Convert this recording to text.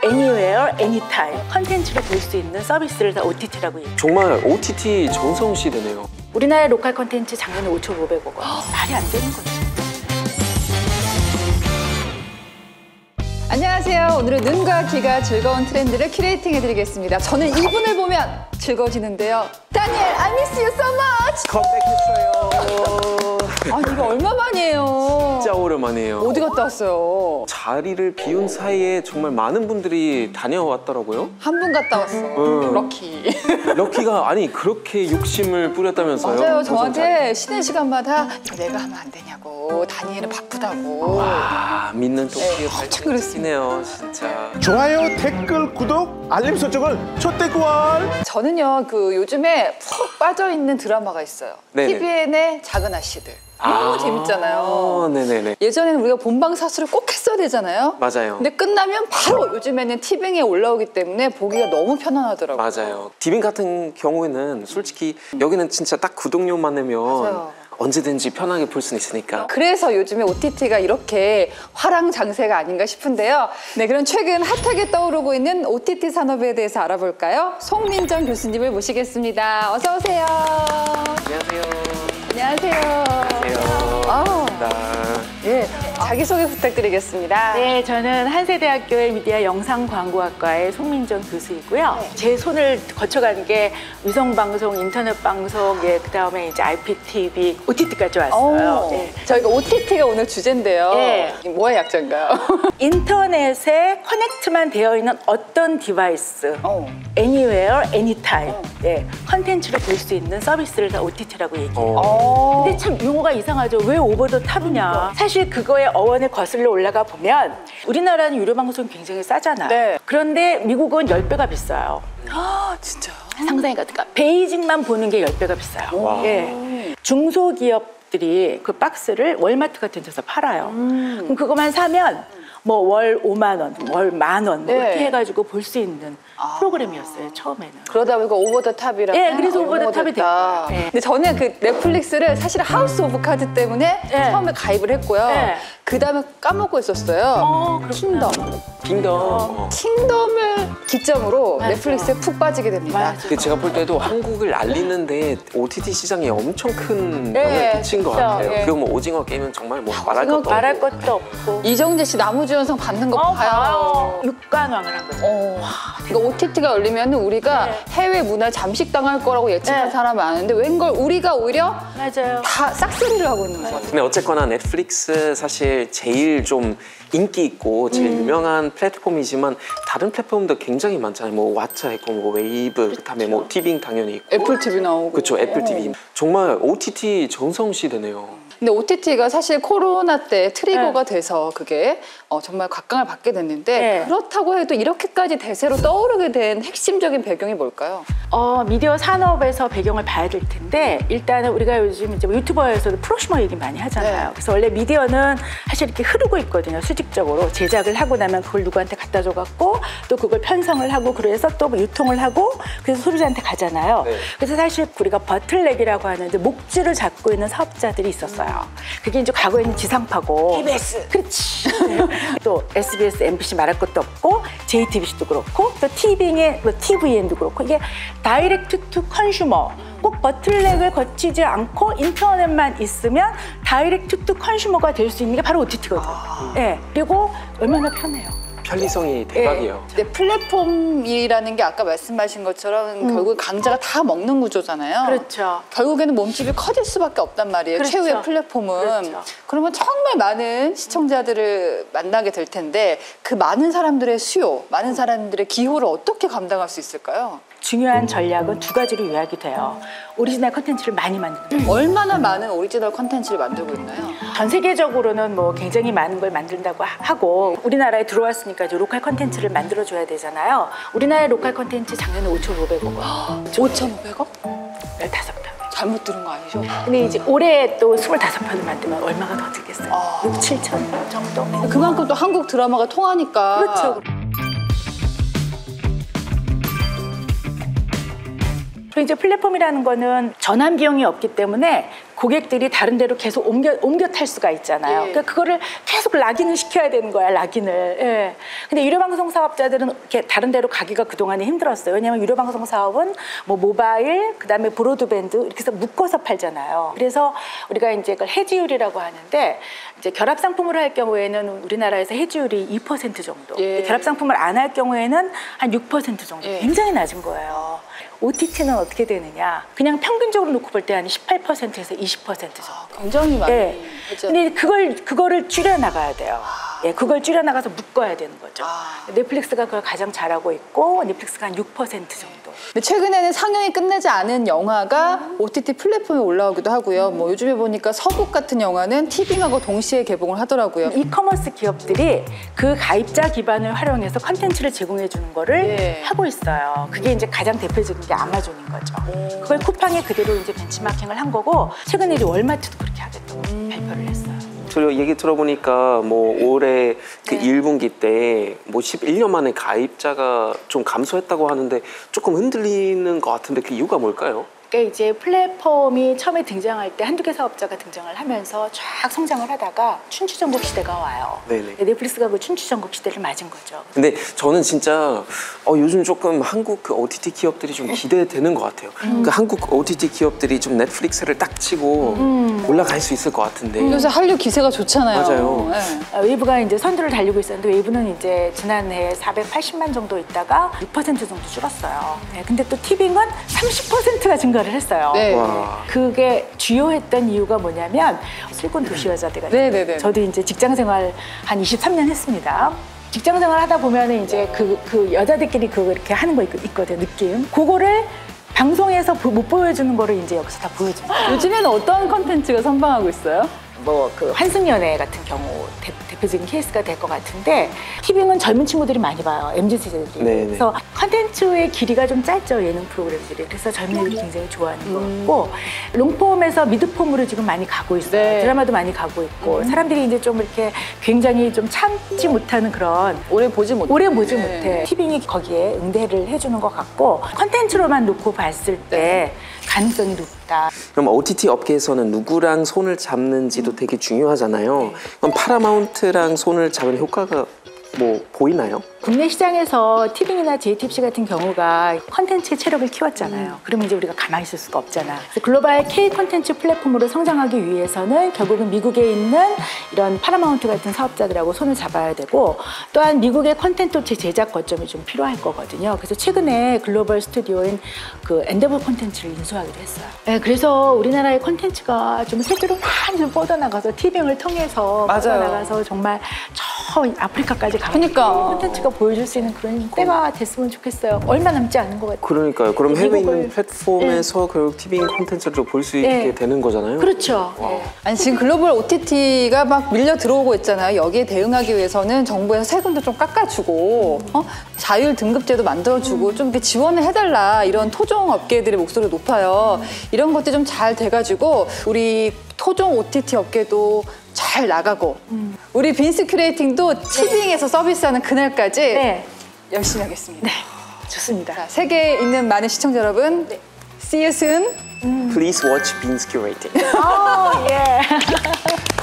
anywhere, anytime 컨텐츠로 볼 수 있는 서비스를 다 OTT라고 얘기해요. 정말 OTT 전성시대네요. 우리나라의 로컬 컨텐츠 작년에 5,500억 원. 말이 안 되는 거죠. 안녕하세요. 오늘은 눈과 귀가 즐거운 트렌드를 큐레이팅 해드리겠습니다. 저는 이분을 보면 즐거워지는데요. 다니엘, I miss you so much! 컴백했어요. 아니, 이거 얼마만이에요? 진짜 오랜만이에요. 어디 갔다 왔어요? 자리를 비운 사이에 정말 많은 분들이 다녀왔더라고요. 한 분 갔다 왔어. 럭키. 럭키가 아니 그렇게 욕심을 뿌렸다면서요? 맞아요. 저한테 쉬는 시간마다 이거 내가 하면 안 되냐고. 다니엘은 바쁘다고. 와, 믿는 토끼의 엄청 발전이네요, 진짜. 좋아요, 댓글, 구독, 알림 설정을 초대꾸알. 저는요, 요즘에 푹 빠져있는 드라마가 있어요. 네네. TVN의 작은 아씨들. 너무 재밌잖아요. 네네네. 예전에는 우리가 본방사수를 꼭 했어야 되잖아요. 맞아요. 근데 끝나면 바로 요즘에는 티빙에 올라오기 때문에 보기가 너무 편안하더라고요. 맞아요. 디빙 같은 경우에는 솔직히 여기는 진짜 딱 구독료만 내면 맞아요. 언제든지 편하게 볼 수 있으니까. 그래서 요즘에 OTT가 이렇게 화랑장세가 아닌가 싶은데요. 네, 그럼 최근 핫하게 떠오르고 있는 OTT 산업에 대해서 알아볼까요? 송민정 교수님을 모시겠습니다. 어서 오세요. 안녕하세요. 안녕하세요. 반갑습니다. 예, 자기소개 부탁드리겠습니다. 네, 저는 한세대학교의 미디어 영상광고학과의 송민정 교수이고요. 제 손을 거쳐간 게 위성방송, 인터넷방송, 그다음에 이제 IPTV, OTT까지 왔어요. 네. 저희가 OTT가 오늘 주제인데요. 네. 뭐의 약자인가요? 인터넷에 커넥트만 되어 있는 어떤 디바이스, anywhere, anytime 컨텐츠로 볼 수 있는 서비스를 다 OTT라고 얘기해요. 근데 참 용어가 이상하죠. 왜 오버 더 탑이냐. 사실 그거의 어원을 거슬러 올라가 보면 우리나라는 유료 방송 굉장히 싸잖아요. 네. 그런데 미국은 10배가 비싸요. 진짜요? 상당히 그러니까 베이직만 보는 게 10배가 비싸요. 중소기업들이 그 박스를 월마트 같은 데서 팔아요. 그럼 그것만 사면 뭐 월 5만 원, 월 10,000원 이렇게 해가지고 볼 수 있는 프로그램이었어요, 처음에는. 그러다 보니까 오버 더 탑이라고. 예, 그래서 오버 더 탑이 됐다. 근데 저는 그 넷플릭스를 사실 하우스 오브 카드 때문에 처음에 가입을 했고요. 그 다음에 까먹고 있었어요. 킹덤. 킹덤을 기점으로 넷플릭스에 푹 빠지게 됩니다. 근데 제가 볼 때도 한국을 알리는데 OTT 시장이 엄청 큰 영향을 끼친 것 같아요. 그리고 뭐 오징어 게임은 정말 뭐 말할 것도 없고. 이정재 씨 나무주연상 받는 거 봐요. 육관왕을 한 거죠. 그러니까 OTT가 열리면 우리가 해외 문화에 잠식당할 거라고 예측한 사람이 많은데 웬걸 우리가 오히려 맞아요. 다 싹쓸이를 하고 있는 거예요. 근데 어쨌거나 넷플릭스 사실 제일 좀 인기 있고 제일 유명한 플랫폼이지만 다른 플랫폼도 굉장히 많잖아요. 뭐 왓챠 있고 뭐 웨이브, 그다음에 뭐 티빙 당연히 있고. 애플 TV 나오고. 그렇죠. 애플 TV. 정말 OTT 전성시대네요. 근데 OTT가 사실 코로나 때 트리거가 돼서 그게 정말 각광을 받게 됐는데 그렇다고 해도 이렇게까지 대세로 떠오르게 된 핵심적인 배경이 뭘까요? 미디어 산업에서 배경을 봐야 될 텐데 일단은 우리가 요즘 이제 유튜버에서도 프로슈머 얘기 많이 하잖아요. 그래서 원래 미디어는 사실 이렇게 흐르고 있거든요. 수직적으로 제작을 하고 나면 그걸 누구한테 갖다 줘갖고 또 그걸 편성을 하고 그래서 또 유통을 하고 그래서 소비자한테 가잖아요. 그래서 사실 우리가 버틀넥이라고 하는데 목줄을 잡고 있는 사업자들이 있었어요. 그게 이제 과거에는 지상파고 TBS. 그렇지. 또 SBS, MBC 말할 것도 없고 JTBC도 그렇고 또 TVN의 뭐 TVN도 그렇고 이게 다이렉트 투 컨슈머 꼭 버틀넥을 거치지 않고 인터넷만 있으면 다이렉트 투 컨슈머가 될 수 있는 게 바로 OTT거든요. 그리고 얼마나 편해요. 편리성이 대박이에요. 근데 플랫폼이라는 게 아까 말씀하신 것처럼 결국 강자가 다 먹는 구조잖아요. 그렇죠. 결국에는 몸집이 커질 수밖에 없단 말이에요. 그렇죠. 최후의 플랫폼은. 그러면 정말 많은 시청자들을 만나게 될 텐데 그 많은 사람들의 수요, 많은 사람들의 기호를 어떻게 감당할 수 있을까요? 중요한 전략은 두 가지로 요약이 돼요. 오리지널 컨텐츠를 많이 만든다. 얼마나 많은 오리지널 컨텐츠를 만들고 있나요? 전 세계적으로는 뭐 굉장히 많은 걸 만든다고 하고 우리나라에 들어왔으니까 이제 로컬 컨텐츠를 만들어줘야 되잖아요. 우리나라의 로컬 컨텐츠 작년에 5,500억 원. 5,500억? 15편. 잘못 들은 거 아니죠? 근데 이제 올해 또 25편을 만들면 얼마가 더 들겠어요? 6, 7천 정도. 그만큼 또 한국 드라마가 통하니까. 그렇죠. 그리고 이제 플랫폼이라는 거는 전환 비용이 없기 때문에 고객들이 다른 데로 계속 옮겨 탈 수가 있잖아요. 예. 그러니까 그거를 계속 락인을 시켜야 되는 거야, 락인을. 예. 근데 유료방송 사업자들은 이렇게 다른 데로 가기가 그동안에 힘들었어요. 왜냐하면 유료방송 사업은 뭐 모바일, 그다음에 브로드밴드 이렇게 해서 묶어서 팔잖아요. 그래서 우리가 이제 그걸 해지율이라고 하는데 이제 결합 상품으로 할 경우에는 우리나라에서 해지율이 2% 정도. 예. 결합 상품을 안 할 경우에는 한 6% 정도. 예. 굉장히 낮은 거예요. OTT는 어떻게 되느냐? 그냥 평균적으로 놓고 볼 때 한 18%에서 20% 정도. 굉장히 많이 예. 하죠. 근데 그거를 줄여 나가야 돼요. 예, 그걸 줄여 나가서 묶어야 되는 거죠. 넷플릭스가 그걸 가장 잘하고 있고 넷플릭스가 한 6% 정도. 근데 최근에는 상영이 끝나지 않은 영화가 OTT 플랫폼에 올라오기도 하고요. 뭐 요즘에 보니까 서북 같은 영화는 티빙하고 동시에 개봉을 하더라고요. 이커머스 기업들이 그 가입자 기반을 활용해서 컨텐츠를 제공해 주는 거를 예. 하고 있어요. 그게 이제 가장 대표적인 게 아마존인 거죠. 그걸 쿠팡에 그대로 이제 벤치마킹을 한 거고 최근에 이제 월마트도 그렇게 하겠다고 발표를 했어요. 얘기 들어보니까 뭐 올해 그 1분기 때 뭐 11년 만에 가입자가 좀 감소했다고 하는데 조금 흔들리는 것 같은데 그 이유가 뭘까요? 그러니까 이제 플랫폼이 처음에 등장할 때 한두 개 사업자가 등장을 하면서 쫙 성장을 하다가 춘추전국 시대가 와요. 네네. 넷플릭스가 그 춘추전국 시대를 맞은 거죠. 근데 저는 진짜 요즘 조금 한국 그 OTT 기업들이 좀 기대되는 것 같아요. 그 한국 OTT 기업들이 좀 넷플릭스를 딱 치고 올라갈 수 있을 것 같은데. 요새 한류 기세가 좋잖아요. 맞아요. 네. 웨이브가 이제 선두를 달리고 있었는데 웨이브는 이제 지난해 480만 정도 있다가 6% 정도 줄었어요. 네, 근데 또 티빙은 30%가 증가를 했어요. 네. 와. 그게 주요했던 이유가 뭐냐면 실권 도시 여자들가 네네네. 저도 이제 직장 생활 한 23년 했습니다. 직장 생활 하다 보면은 이제 그 여자들끼리 그거 이렇게 하는 거 있거든요, 느낌. 그거를 방송에서 못 보여주는 거를 이제 여기서 다 보여줘요. 요즘에는 어떤 컨텐츠가 선방하고 있어요? 뭐 그 환승연애 같은 경우 대표적인 케이스가 될 것 같은데 티빙은 젊은 친구들이 많이 봐요. MZ 세대들이. 네네. 그래서 컨텐츠의 길이가 좀 짧죠, 예능 프로그램들이. 그래서 젊은이들이 굉장히 좋아하는 것 같고 롱폼에서 미드폼으로 지금 많이 가고 있어요. 네. 드라마도 많이 가고 있고 사람들이 이제 좀 이렇게 굉장히 좀 참지 못하는 그런 오래 보지 못해. 오래 보지 못해. 티빙이 거기에 응대를 해주는 것 같고 컨텐츠로만 놓고 봤을 때 가능성이 높다. 그럼 OTT 업계에서는 누구랑 손을 잡는지도 되게 중요하잖아요. 그럼 파라마운트랑 손을 잡은 효과가 뭐 보이나요? 국내 시장에서 티빙이나 JTBC 같은 경우가 컨텐츠의 체력을 키웠잖아요. 그러면 이제 우리가 가만히 있을 수가 없잖아. 그래서 글로벌 K 컨텐츠 플랫폼으로 성장하기 위해서는 결국은 미국에 있는 이런 파라마운트 같은 사업자들하고 손을 잡아야 되고 또한 미국의 컨텐츠 제작 거점이 좀 필요할 거거든요. 그래서 최근에 글로벌 스튜디오인 그 엔데버 컨텐츠를 인수하기로 했어요. 네, 그래서 우리나라의 컨텐츠가 좀 세계로 많이 좀 뻗어나가서 티빙을 통해서 맞아요. 뻗어나가서 정말 저 아프리카까지 가서 그러니까. 콘텐츠가 보여줄 수 있는 그런 때가 됐으면 좋겠어요. 얼마 남지 않은 것 같아요. 그러니까요. 그럼 해외에 있는 미국을 플랫폼에서 결국 티빙 콘텐츠를 볼 수 있게 네. 되는 거잖아요. 그렇죠. 네. 아니 지금 글로벌 OTT가 막 밀려 들어오고 있잖아요. 여기에 대응하기 위해서는 정부에서 세금도 좀 깎아주고 자율 등급제도 만들어주고 좀 이렇게 지원을 해달라 이런 토종 업계들의 목소리가 높아요. 이런 것들이 좀 잘 돼가지고 우리 토종 OTT 업계도 잘 나가고 우리 빈스 큐레이팅도 티빙에서 서비스하는 그날까지 네. 열심히 하겠습니다. 좋습니다. 자, 세계에 있는 많은 시청자 여러분, see you soon. Please watch Beans Curating. 예.